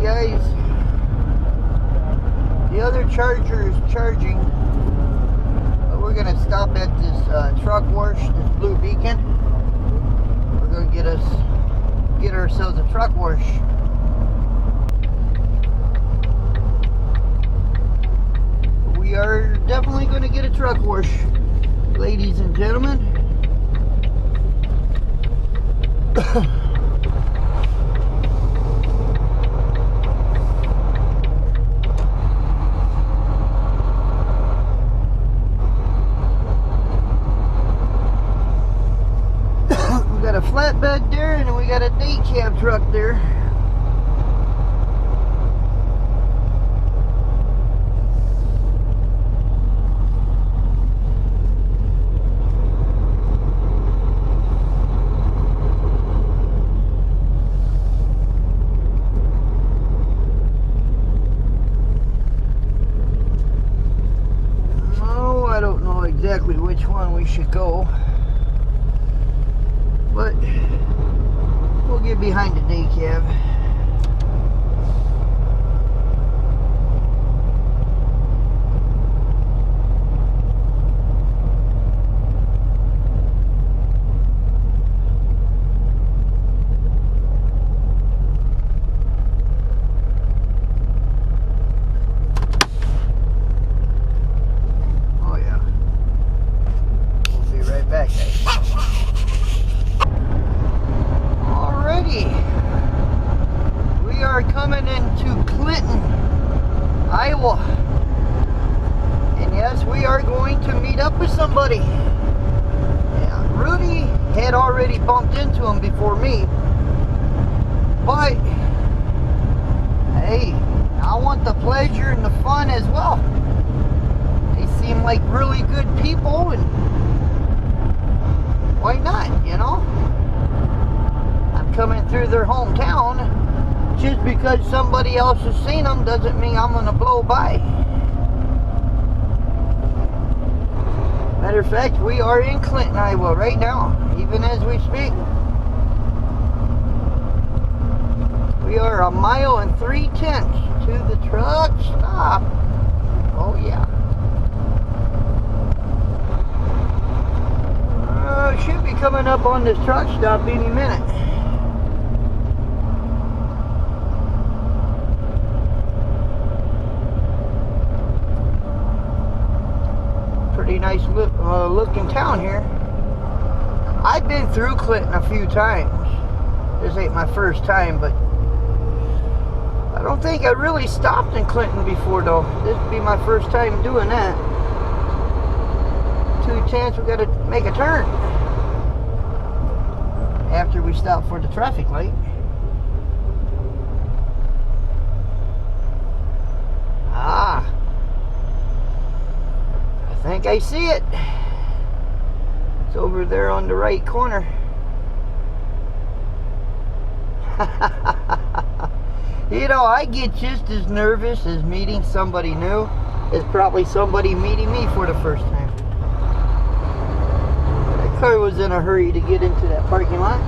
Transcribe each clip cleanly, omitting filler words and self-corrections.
guys. The other charger is charging. But we're gonna stop at this truck wash, this Blue Beacon. We're gonna get ourselves a truck wash. We are definitely gonna get a truck wash, ladies and gentlemen. Flatbed there, and we got a day cab truck there. Oh, I don't know exactly which one we should go, but we'll get behind the day cab. Oh yeah. We'll be right back, guys. We are coming into Clinton, Iowa, and yes, we are going to meet up with somebody. Yeah, Rudy had already bumped into him before me, but hey, I want the pleasure and the fun as well. They seem like really good people, and why not, you know? Coming through their hometown. Just because somebody else has seen them doesn't mean I'm gonna blow by. Matter of fact, we are in Clinton, Iowa right now, even as we speak. We are 1 mile and 3/10 to the truck stop. Oh yeah. Should be coming up on this truck stop any minute. Pretty nice looking town here. I've been through Clinton a few times. This ain't my first time, but I don't think I really stopped in Clinton before though. This would be my first time doing that. 210, we gotta make a turn after we stop for the traffic light. I think I see it. It's over there on the right corner. You know, I get just as nervous as meeting somebody new as probably somebody meeting me for the first time. That car was in a hurry to get into that parking lot.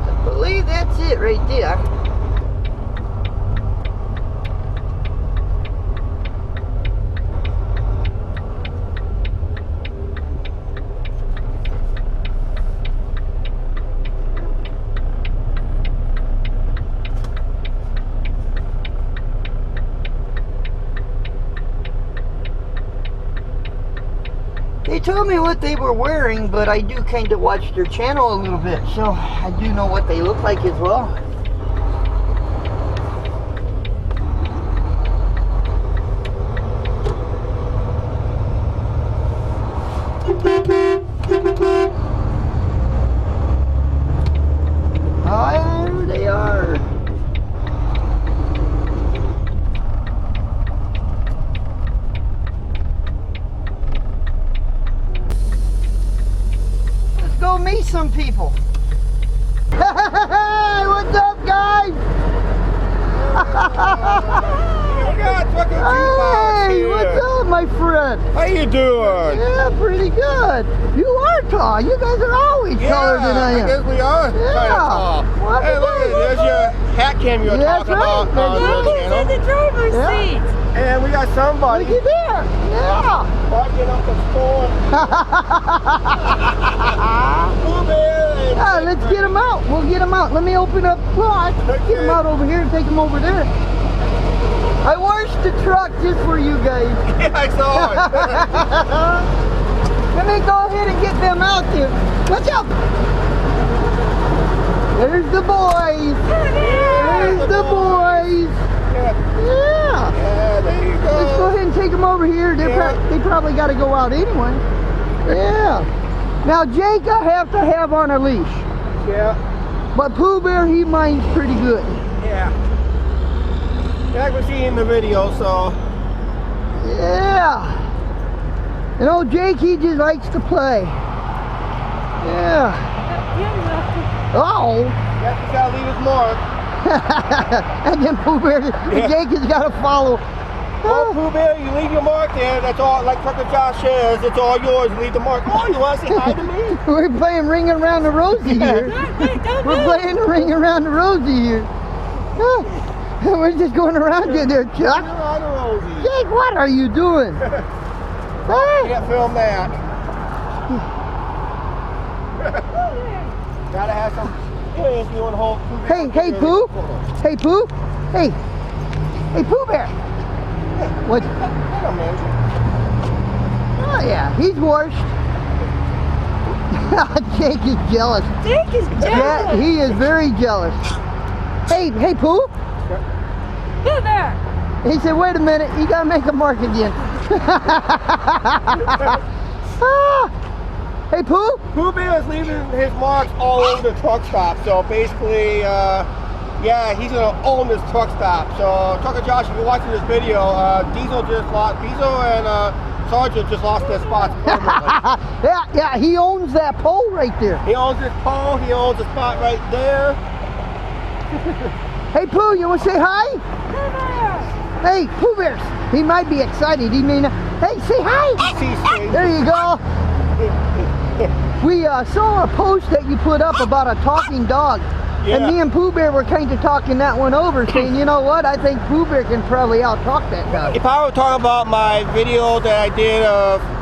I believe that's it right there. They told me what they were wearing, but I do kind of watch their channel a little bit, so I do know what they look like as well. Oh, there they are. Go meet some people. Hey, what's up, guys? Hey, what's up, my friend? How you doing? Yeah, pretty good. You are tall. You guys are always taller than I am. I guess we are kind of tall. Well, Hey, look, there's your hat cam you were talking about. Look, he's in the driver's seat. And we got somebody. Look at there. Yeah. Barking up the storm. Yeah, let's get him out. We'll get him out. Let me open up Plot. Get him out over here and take him over there. I washed the truck just for you guys. Yeah, I saw it. Let me go ahead and get them out there. Watch out. There's the boys. There's the boys. Yeah, there you go. Let's go ahead and take them over here. They probably got to go out anyway. Yeah. Now Jake I have to have on a leash. Yeah. But Pooh Bear, he minds pretty good. Yeah. Like we see in the video, so. Yeah. And old Jake, he just likes to play. Yeah. Oh. Yeah, he's gotta leave his mark. And then Pooh Bear, Jake has got to follow. Well, Pooh Bear, you leave your mark there. That's all, like Trucker Josh says, it's all yours. Leave the mark. Oh, you want to say hi to me? We're playing Ring Around the Rosie here. We're playing Ring Around the Rosie here. We're just going around you there, Chuck. Jake, what are you doing? Can't film that. Gotta have some experience doing the whole Pooh Bear. Hey, Pooh. Hey, Pooh. Hey. Hey, Pooh Bear. What? Oh, yeah, he's washed. Jake is jealous. Jake is jealous. Yeah, he is very jealous. Hey, Pooh. Pooh Bear. He said, wait a minute, you gotta make a mark again. Hey, Pooh? Pooh Bear is leaving his marks all over the truck stop. So basically, yeah, he's gonna own this truck stop. So Trucker Josh, if you're watching this video, Diesel and Sergeant just lost their spots permanently. yeah, he owns that pole right there. He owns this pole, he owns the spot right there. Hey, Pooh, you wanna say hi? Pooh Bear. Hey, Pooh Bears. He might be excited. He may not. Hey, say hi. There you go. We saw a post that you put up about a talking dog. Yeah. And me and Pooh Bear were kind of talking that one over, saying, you know what, I think Pooh Bear can probably out-talk that dog. If I were talking about my video that I did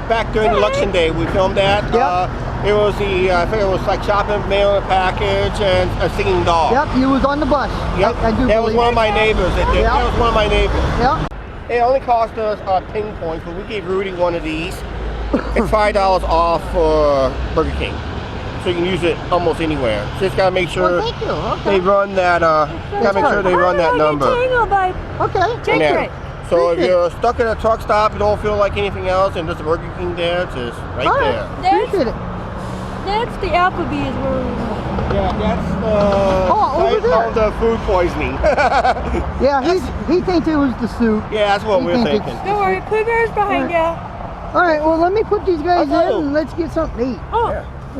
back during Election Day, we filmed that. Yep. It was I think it was like shopping, mailing a package, and a singing dog. Yep, he was on the bus. Yep, I do that was believe one it. of my neighbors. That was one of my neighbors. Yep. It only cost us 10 points, but we gave Rudy one of these. It's $5 off for Burger King. So you can use it almost anywhere. Just gotta make sure Well, thank you. Okay. they run that. Gotta make sure they run that number. Okay. Jake, Yeah. right. So if you're stuck at a truck stop, you don't feel like anything else, and there's a Burger King there, it's just right All there. Appreciate it. That's the Applebee's where we went. Yeah, that's over there. of the food poisoning. Yeah, he thinks it was the soup. Yeah, that's what He we're thinks thinking. it's- Don't worry, Pooh Bear's behind you. All right, well, let me put these guys in and let's get something to eat. Oh,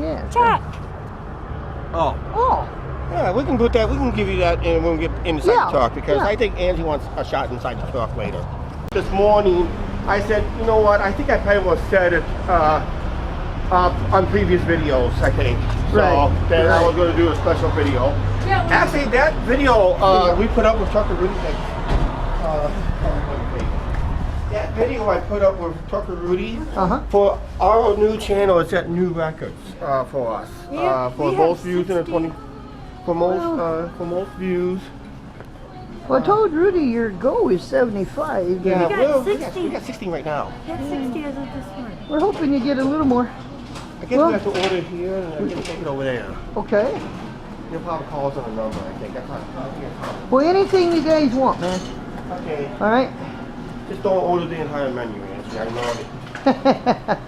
Yeah. chat. Oh. Oh. Yeah, we can put that. We can give you that when we get inside Yeah, the truck because yeah. I think Angie wants a shot inside the truck later. This morning, I said, you know what? I think I probably will set it on previous videos. I think so. Right, That I right. was going to do a special video. Yeah, Actually, that video we put up with Trucker Rudy. That video I put up with Trucker Rudy for our new channel. It's at new records for us. Yeah, For we most have views in the 60. for most views. Well, I told Rudy your goal is 75. Yeah, got well, 60. we got 16 right now. That's 60 as of this morning. We're hoping you get a little more. I guess Well- we have to order here and I can take it over there. Okay. You'll probably call us on a number, I think. That's not Well, anything you guys want, man. okay. All right. Just don't order the entire menu, Nancy. I know it.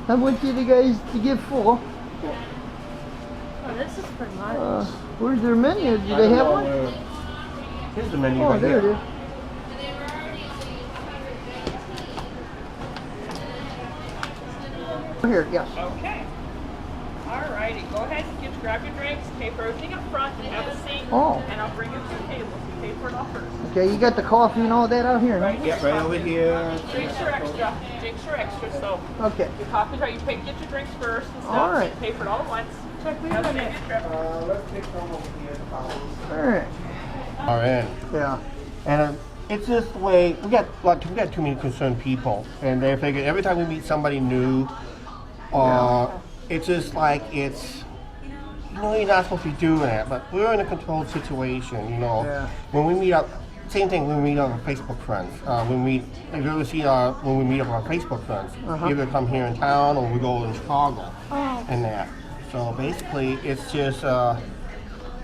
I want you guys to get full. Oh, this is for lunch. Where's their menu? Do they have one? Here's the menu Oh, right there it here. is. Here, yes. Okay. All right. Alrighty, go ahead and grab your drinks, pay for everything up front, and have a seat, Oh. and I'll bring you to the table. So you pay for it all first. Okay, you got the coffee and all that out here, no? Right, Yep, right over here. Drinks are extra. Drinks are extra, so Okay. your coffee's right. You get your drinks first and stuff. All right. You pay for it all at once. Chuck, wait Have a a minute. good trip. Let's take some over here. All right. Are in. Yeah. And it's just the way we got too many concerned people, and they figure every time we meet somebody new, it's just like it's, you're not supposed to be doing that, but we're in a controlled situation, Yeah. When we meet up, same thing when we meet our Facebook friends. If you ever see when we meet up our Facebook friends, either come here in town or we go in Chicago, and that. So basically, it's just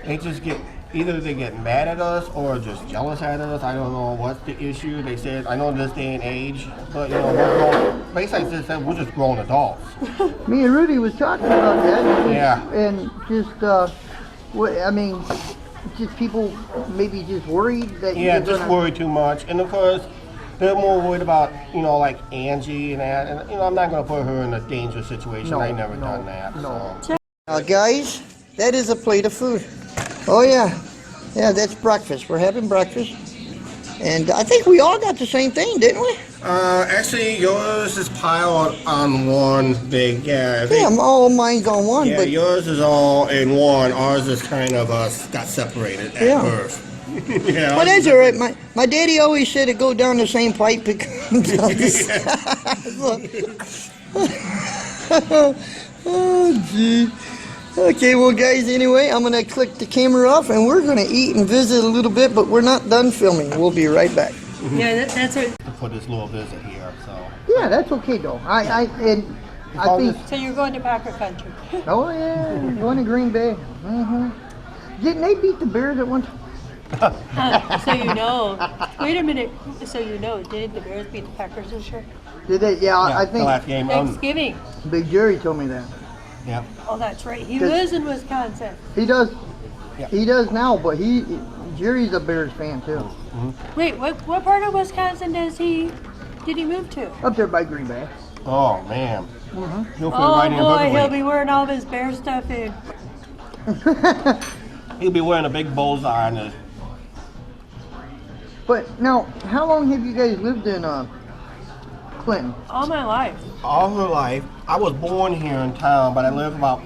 they just get. Either they get mad at us or just jealous at us. I don't know what's the issue. They said, I know in this day and age, but we're grown, basically I just said we're just grown adults. Me and Rudy was talking about that. Yeah. And just, just people maybe just worried that Yeah, you're just gonna- worry too much. And of course, they're more worried about, like Angie and that. And, I'm not going to put her in a dangerous situation. No, I never no, done that. no. So. Guys, that is a plate of food. Oh yeah, that's breakfast. We're having breakfast, and I think we all got the same thing, didn't we? Actually, yours is piled on one big, Yeah, all mine's on one, Yeah, but yours is all in one. Ours is kind of got separated at Yeah. birth. Yeah, well, that's all right. My daddy always said it go down the same pipe. Oh, gee. Okay, well, guys, anyway, I'm going to click the camera off, and we're going to eat and visit a little bit, but we're not done filming. We'll be right back. Yeah, that's what. for this little visit here. So. Yeah, that's okay, though. I think... So you're going to Packer Country. Oh, yeah, going to Green Bay. Didn't they beat the Bears at one time? So you know. Wait a minute. So you know, did the Bears beat the Packers this year? Did they? Yeah, I The think last game. Thanksgiving. Big Jerry told me that. Yeah. Oh, that's right. He lives in Wisconsin. He does. Yeah. He does now, but Jerry's a Bears fan too. Wait, what part of Wisconsin did he move to? Up there by Green Bay. Oh man. He'll fit Oh right in boy, perfectly. he'll be wearing all this bear stuff in. He'll be wearing a big bullseye on his. But now, how long have you guys lived in Clinton? All my life. All her life. I was born here in town, but I lived about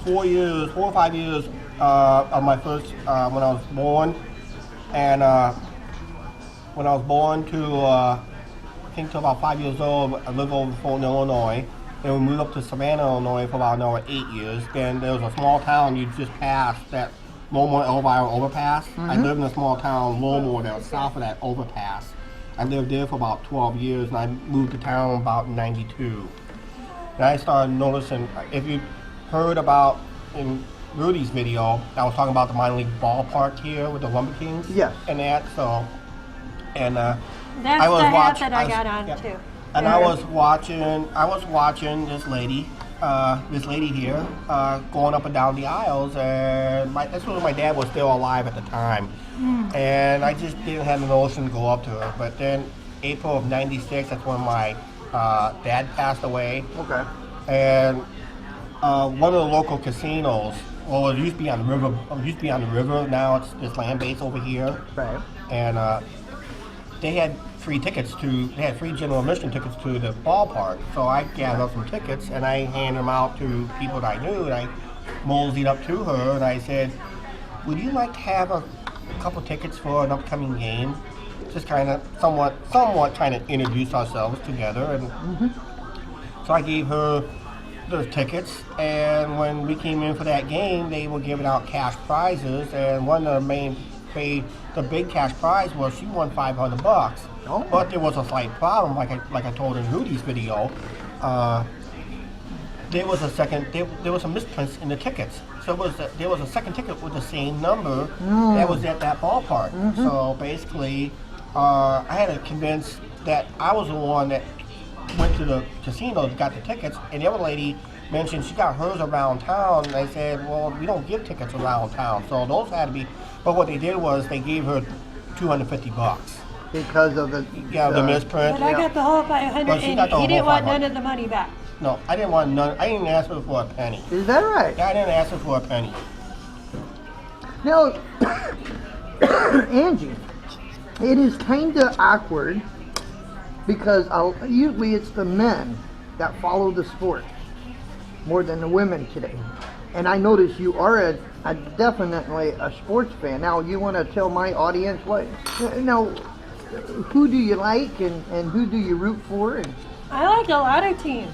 4 or 5 years of my first when I was born, and when I was born to I think till about 5 years old, I lived over in Fulton, Illinois. Then we moved up to Savannah, Illinois for about another 8 years. Then there was a small town you just passed, that Lowmore Elvira overpass. I lived in a small town, Lowmore, that was south of that overpass. I lived there for about 12 years, and I moved to town about '92. And I started noticing, if you heard about in Rudy's video, I was talking about the minor league ballpark here with the Lumber Kings. Yes. And that, so, and That's I was the hat watching. that I got on yep. too. And I was watching this lady here, going up and down the aisles, and that's when my dad was still alive at the time. And I just didn't have the notion to go up to her. But then April of '96, that's when my dad passed away. Okay. And one of the local casinos, well, it used to be on the river. Now it's this land base over here. Right. And they had free general admission tickets to the ballpark. So I gathered up some tickets and I handed them out to people that I knew, and I moseyed up to her and I said, would you like to have a couple tickets for an upcoming game? Just kind of somewhat kind of introduce ourselves together. And so I gave her the tickets, and when we came in for that game, they were giving out cash prizes, and one of the big cash prize was she won $500. Oh. But there was a slight problem, like I told in Rudy's video. There was a misprint in the tickets. So there was a second ticket with the same number that was at that ballpark. So basically, I had to convince that I was the one that went to the casino, got the tickets, and the other lady mentioned she got hers around town, and I said, well, we don't give tickets around town, so those had to be, but what they did was they gave her $250 Because of the the misprint. But I got the whole 500, Well, she got and the he whole didn't want 500. none of the money back. No, I didn't want none. I didn't ask her for a penny. Is that right? Yeah, I didn't ask her for a penny. Now, Angie, it is kind of awkward because usually it's the men that follow the sport more than the women today. And I notice you are definitely a sports fan. Now, you want to tell my audience who do you like and who do you root for? And I like a lot of teams.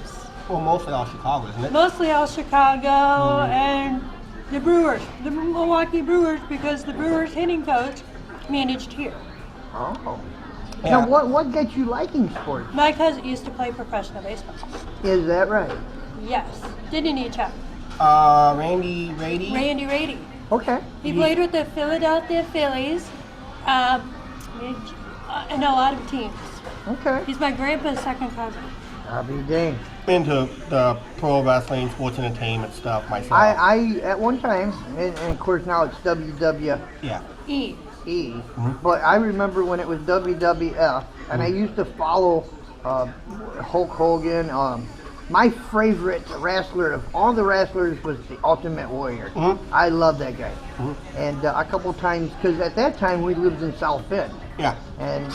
Well, mostly all Chicago, isn't it? Mostly all Chicago and the Brewers, the Milwaukee Brewers, because the Brewers hitting coach managed here. oh. Yeah. Now, what gets you liking sports? My cousin used to play professional baseball. Is that right? Yes. Didn't he, Chuck? Randy Rady. Randy Rady. Okay. He played with the Philadelphia Phillies and a lot of teams. Okay. He's my grandpa's second cousin. I'll be dang. Into the pro wrestling, sports entertainment stuff myself. I at one time, and of course now it's WWE. Yeah. E. But I remember when it was WWF, and I used to follow Hulk Hogan. My favorite wrestler of all the wrestlers was the Ultimate Warrior. I love that guy. And a couple times, because at that time we lived in South Bend. Yeah. And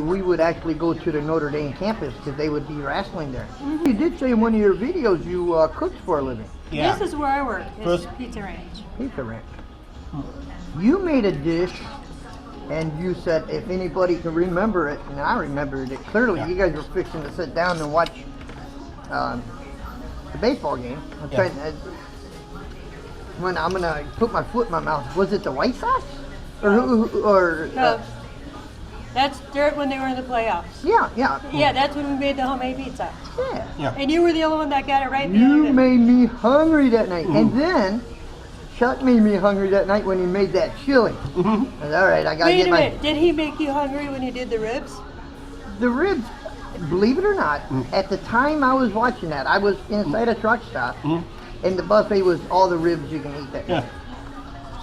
we would actually go to the Notre Dame campus because they would be wrestling there. You did say in one of your videos you cooked for a living. Yeah. This is where I work. It's First- Pizza Ranch. Pizza Ranch. You made a dish, and you said if anybody can remember it, and I remembered it clearly. Yeah. You guys were fixing to sit down and watch the baseball game. When I'm gonna put my foot in my mouth, was it the White Sox? No, that's dirt when they were in the playoffs. Yeah. Yeah, that's when we made the homemade pizza. Yeah. Yeah. And you were the only one that got it right. You made me hungry that night, and then Chuck made me hungry that night when he made that chili. I said, all right, I gotta Wait get a my minute. Did he make you hungry when he did the ribs? the ribs. Believe it or not, at the time I was watching that, I was inside a truck stop, and the buffet was all the ribs you can eat that Yeah. night.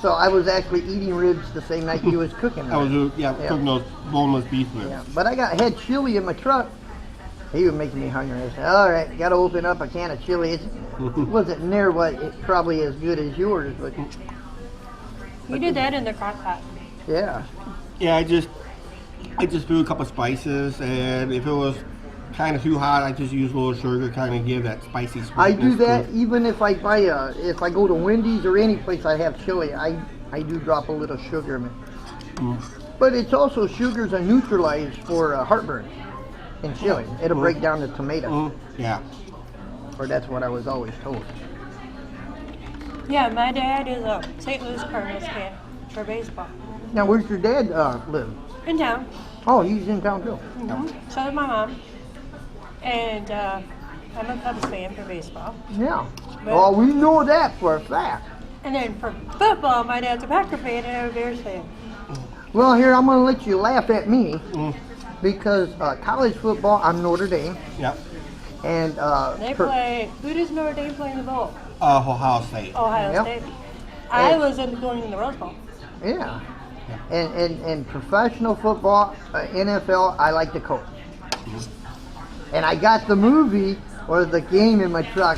So I was actually eating ribs the same night he was cooking I was them. cooking those boneless beef ribs. Yeah, but I had chili in my truck. He was making me hungry. I said, all right, got to open up a can of chili. It wasn't near what it probably as good as yours, but You did that in the crock pot. yeah. Yeah, I just threw a couple spices, and if it was kind of too hot, I just use a little sugar, kind of give that spicy sweetness. I do that to- even if I buy if I go to Wendy's or any place I have chili, I do drop a little sugar in it. But it's also sugars are neutralized for heartburn in chili. It'll break down the tomato, Yeah. or that's what I was always told. Yeah, my dad is a St. Louis Cardinals fan for baseball. Now, where's your dad live? In town. Oh, he's in town too. So is my mom. And I'm a Cubs fan for baseball. Yeah. Well, we know that for a fact. And then for football, my dad's a Packer fan and I'm a Bears fan. Well, here, I'm going to let you laugh at me because college football, I'm Notre Dame. Yeah. And They play, who does Notre Dame play in the bowl? Ohio State. Ohio Yep. State. I was going in the Rose Bowl. yeah. And professional football, NFL, I like the coach. And I got the movie or the game in my truck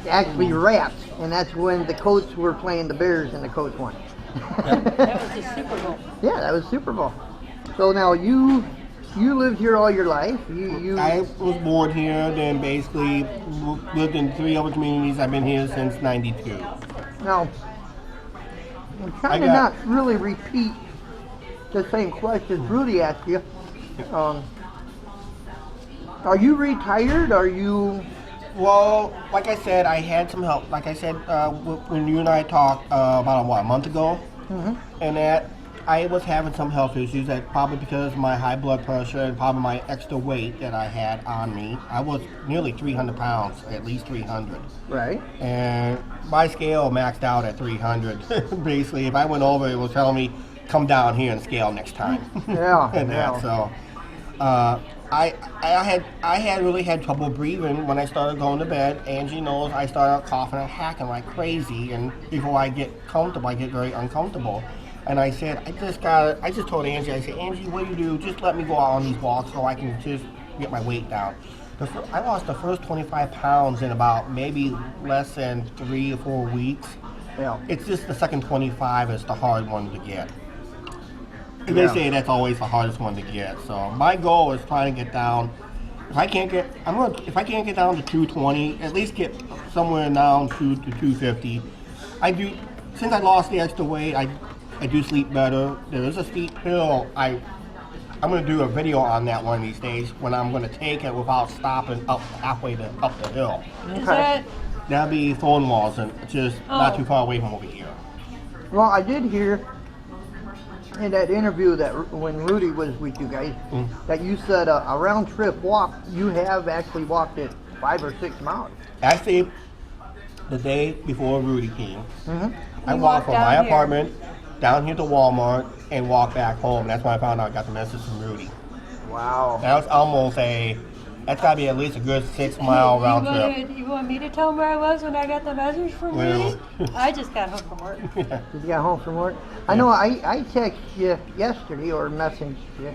actually wrapped, and that's when the Colts were playing the Bears and the Colts won. That was the Super Bowl. Yeah, that was Super Bowl. So now you lived here all your life. I was born here, then basically lived in 3 other communities. I've been here since '92. now I'm trying to not really repeat the same questions Rudy asked you. Are you retired? Are you? Well, like I said, I had some help. Like I said, when you and I talked about a month ago, and that I was having some health issues. That probably because of my high blood pressure and probably my extra weight that I had on me. I was nearly 300 pounds, at least 300. Right. And my scale maxed out at 300. Basically, if I went over, it was telling me, come down here and scale next time. Yeah. And that, so I had really had trouble breathing when I started going to bed. Angie knows I started coughing and hacking like crazy, and before I get comfortable, I get very uncomfortable. And I said, I just told Angie, I said, Angie, what do you do? Just let me go out on these walks so I can just get my weight down. I lost the first 25 pounds in about maybe less than 3 or 4 weeks. Yeah. It's just the second 25 is the hard one to get. And Yeah. they say that's always the hardest one to get. So my goal is trying to get down. If I can't get down to 220, at least get somewhere down to 250. Since I lost the extra weight, I do sleep better. There is a steep hill. I'm going to do a video on that one of these days when I'm going to take it without stopping up halfway up the hill. Is that That'll be Thornwalls, and just not too far away from over here. Well, I did hear in that interview that when Rudy was with you guys, that you said a round trip walk, you have actually walked it 5 or 6 miles. Actually, the day before Rudy came, I You walked from walked my down here. apartment down here to Walmart and walked back home. That's when I found out I got the message from Rudy. Wow. That was almost that's got to be at least a good 6 mile round trip. You want me to tell him where I was when I got the message from Well. Rudy? I just got home from work. Did you get home from work? I know I texted you yesterday or messaged you,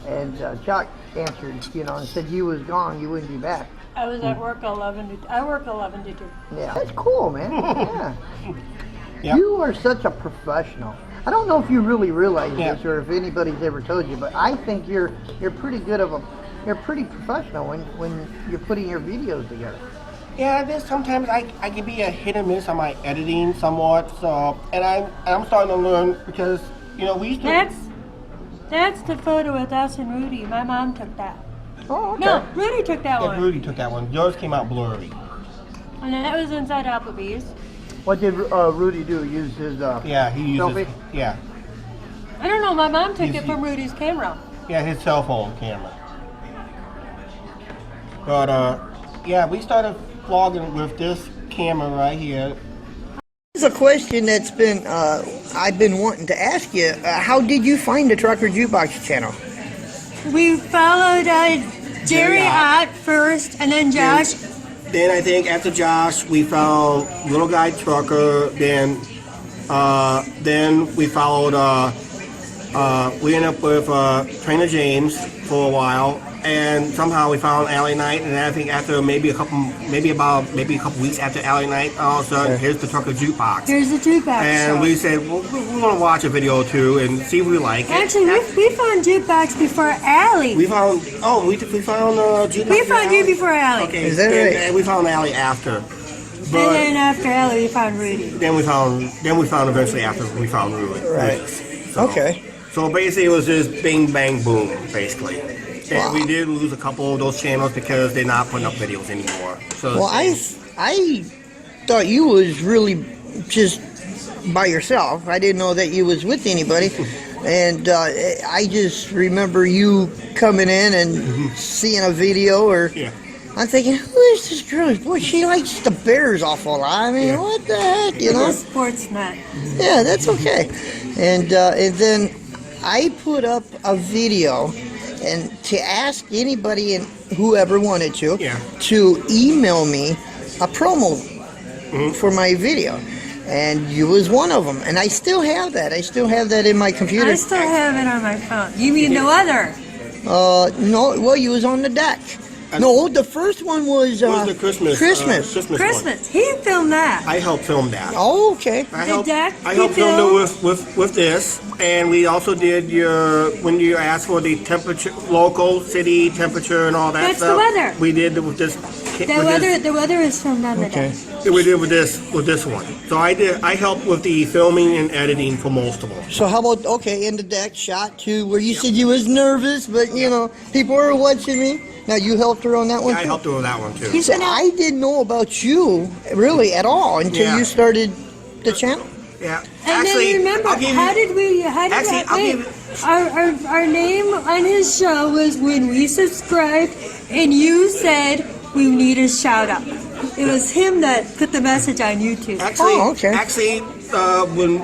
and Chuck answered, and said you was gone, you wouldn't be back. I was at work 11 to 2. Yeah, that's cool, man. Yeah. Yep. You are such a professional. I don't know if you really realize Yeah. this or if anybody's ever told you, but I think you're pretty good you're pretty professional when you're putting your videos together. Yeah, there's sometimes I can be a hit and miss on my editing somewhat. So, and I'm starting to learn because we used to. That's the photo with us and Rudy. My mom took that. Oh, okay. No, Rudy took that Yeah, one. Rudy took that one. Yours came out blurry. And then that was inside Applebee's. What did Rudy do? Use his Yeah, he uses. selfie? Yeah, I don't know, my mom took He's- it from Rudy's camera. yeah, his cell phone camera. But yeah, we started vlogging with this camera right here. This is a question that's been I've been wanting to ask you. How did you find the Trucker Jukebox channel? We followed Jerry Hott. Ott first, and then Josh. Then I think after Josh, we found Little Guy Trucker. Then we followed. We ended up with Trainer James for a while, and somehow we found Alley Night. And I think after maybe a couple weeks after Alley Night, all of a sudden here's the Trucker Jukebox. Here's the Jukebox And show. we said, well, we want to watch a video or two and see if we like it. Actually, we found Jukebox before Allie. We found Jukebox. We found you before Allie. Okay, Is that and, right? and we found Allie after. And But then after Allie, we found Rudy. then we found eventually after we found Rudy. Right. So, Okay. So basically, it was just bing bang boom, basically. And we did lose a couple of those channels because they're not putting up videos anymore. So Well, I thought you was really just by yourself. I didn't know that you was with anybody. And I just remember you coming in and seeing a video, or Yeah. I'm thinking, who is this girl? Boy, she likes the Bears awful lot. I mean, what the heck, you know? A sports nut. Yeah, that's okay. And then I put up a video and to ask anybody and whoever wanted to email me a promo for my video. And you was one of them. And I still have that. I still have that in my computer. I still have it on my phone. You mean the other? No, well, you was on the deck. No, the first one was the Christmas. Christmas. Christmas. Christmas. He filmed that. I helped film that. Oh, okay. I The deck I helped you film it with this, and we also did when you asked for the temperature, local city temperature, and all that That's the stuff. weather. We did with this. The weather is filmed on the deck. We did with this one. So I helped with the filming and editing for most of them. So how about, in the deck shot too, where you said you was nervous, but people were watching me. Now you helped her on that one I too? helped her with that one too. He said, I didn't know about you really at all until you started the channel. Yeah. And then remember, our name on his show was when we subscribed, and you said we need a shout out. It was him that put the message on YouTube. Actually,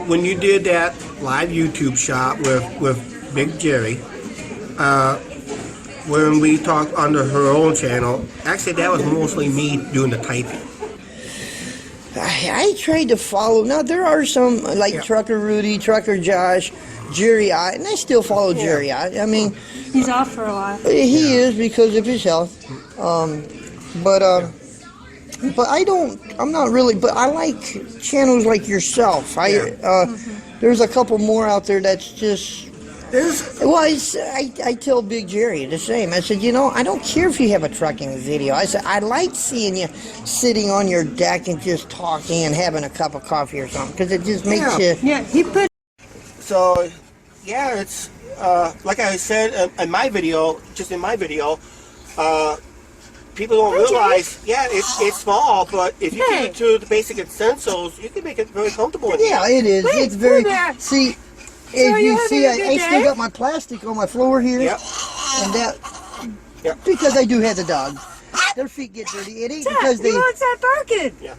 when you did that live YouTube shot with Big Jerry, when we talked under her own channel, actually that was mostly me doing the typing. I tried to follow. Now, there are some, like Trucker Rudy, Trucker Josh, Jerry Ott, and I still follow Jerry Ott. I mean, He's off for a while. he is because of his health. But I'm not really, but I like channels like yourself. There's a couple more out there that's just, I tell Big Jerry the same. I said, I don't care if you have a trucking video. I said, I like seeing you sitting on your deck and just talking and having a cup of coffee or something, because it just makes you. Yeah, he put. So, yeah, it's, like I said in my video, people don't realize, it's small, but if you get into the basic essentials, you can make it very comfortable. Yeah, it is. It's very, see, if you see, I still got my plastic on my floor here. Yep. And that, because I do have the dogs. Their feet get dirty. It ain't because they. He won't stop barking. Yeah.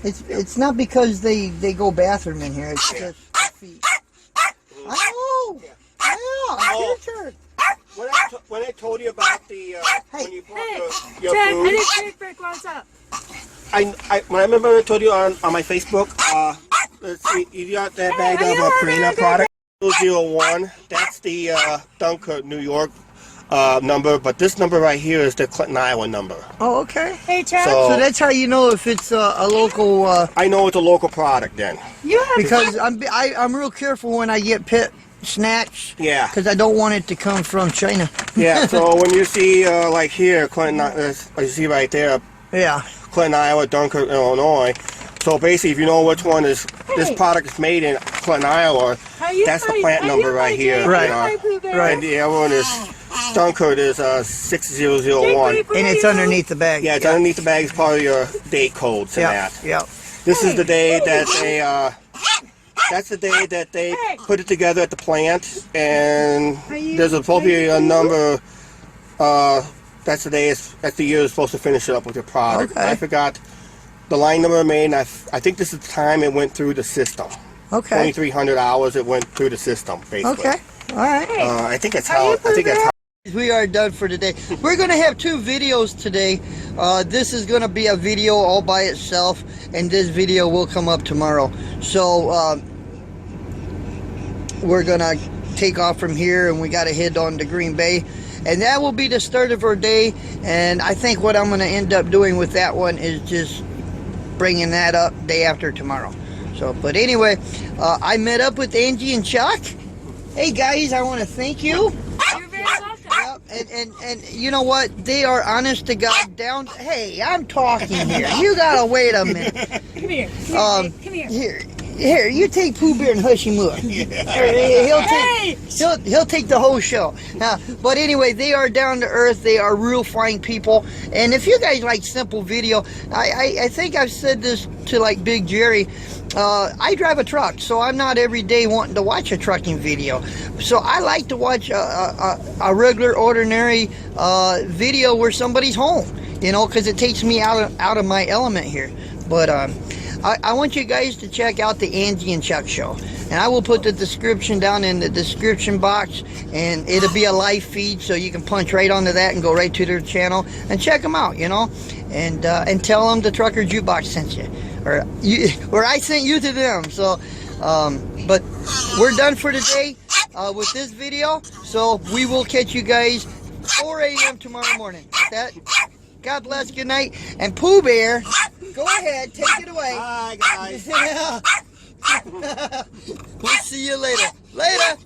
It's not because they go bathroom in here. It's just their feet. I know. Yeah, it's your turn. When I told you about the when you bought your Jack, food, I didn't break. What's up? when I remember I told you on my Facebook, let's see, you got that bag of Purina product 001. That's the Dunkirk, New York number, but this number right here is the Clinton, Iowa number. Oh, okay. Hey, Chad. So that's how you know if it's a local. I know it's a local product then. Because I'm real careful when I get pet snacks. Yeah. Because I don't want it to come from China. Yeah. So when you see like here, Clinton, as you see right there. Yeah. Clinton, Iowa, Dunkirk, Illinois. So basically, if you know which one is this product is made in Clinton, Iowa, that's the plant number right here. Right. Right. And the other one is Dunkirk is 6001. And it's underneath the bag. Yeah, it's underneath the bag. It's part of your date codes and that. Yeah. This is the day that they. That's the day that they put it together at the plant, and there's supposed to be a number. That's the day. That's the year it's supposed to finish it up with your product. Okay. I forgot the line number made, and I think this is the time it went through the system. Okay. 2,300 hours it went through the system, basically. Okay. All right. I think that's how. We are done for today. We're going to have 2 videos today. This is going to be a video all by itself, and this video will come up tomorrow. So we're going to take off from here, and we got to head on to Green Bay. And that will be the start of our day. And I think what I'm going to end up doing with that one is just bringing that up day after tomorrow. So, but anyway, I met up with Angie and Chuck. Hey guys, I want to thank you. You're very welcome. And you know what? They are honest to God down. Hey, I'm talking here. You gotta wait a minute. Come here. Come here. Here, you take Pooh Bear and hush him up. He'll take the whole show. But anyway, they are down to earth. They are real fine people. And if you guys like simple video, I think I've said this to like Big Jerry. I drive a truck, so I'm not every day wanting to watch a trucking video. So I like to watch a regular, ordinary video where somebody's home, because it takes me out of my element here. But I want you guys to check out the Angie and Chuck show, and I will put the description down in the description box, and it'll be a live feed, so you can punch right onto that and go right to their channel and check them out, and tell them the Trucker Jukebox sent you, or I sent you to them. So, but we're done for today with this video, so we will catch you guys 4 a.m. tomorrow morning. With that, God bless, good night, and Pooh Bear, go ahead, take it away. Bye, guys. We'll see you later. Later.